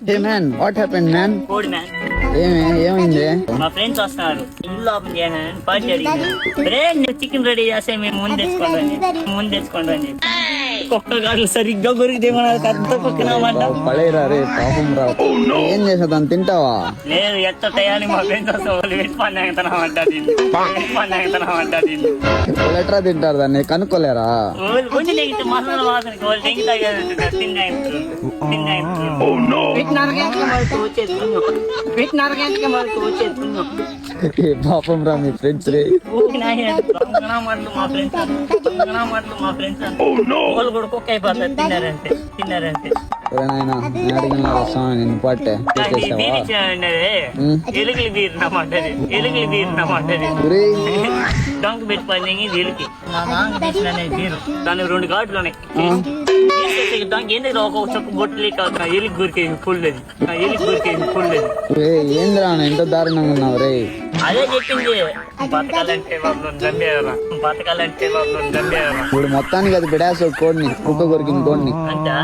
Hey man, what happened man? కోడి man. ఏమైంది? మా ఫ్రెండ్స్ వస్తున్నారు, ఇల్లు ఓపెన్ చేయాలని పార్టీ అడిగింది. చికెన్ రెడీ చేస్తే మేము ముందు తెచ్చుకోండి అని చెప్పి కుక్క గారు సరిగ్గా కొరికితేమన్నారు పెద్ద కుక్కనామంట. పడేరా రే పాపం రా. ఏం చేసా దాన్ని తింటావా? లేదు, ఎత్త టయాన్ని మా ఫ్రెండ్స్ వస్తే వాళ్ళు వెట్టిపన్నామంట దీన్ని ఎట్లా తింటారు దాన్ని కనుక్కోలేరా? కొంచెం తెగితే మసాలా వాసనకి వాళ్ళు తెగి తాగేదంటారు. పాపం రా మీ ఫ్రెండ్స్ రే. మా ఫ్రెండ్స్ వాళ్ళు కూడా కుక్క అయిపోతారు తిన్నారంటే. నాయనా నేను అడిగిన వస్తాను నేను పట్టే ఎలుగులు బీరినామంటది డొంక పెట్టి పని ఎలుకి నా నాన్న తీసిన బీరు దాని 2 ఘాట్లు ఉన్నాయి. దానికి ఏం దగ్గర ఒక చొక్క బొట్టులే కాదు ఎలుగు గురికేది పుల్లది ఏంద్రా ఎంత దారుణంగా ఉన్నావు రే. అదే చెప్పింది బతకాలంటే వాళ్ళు నమ్మేవారా ఇప్పుడు మొత్తానికి అది బిడాసు కోడిని కుక్క కొరికిన కోడిని అంతా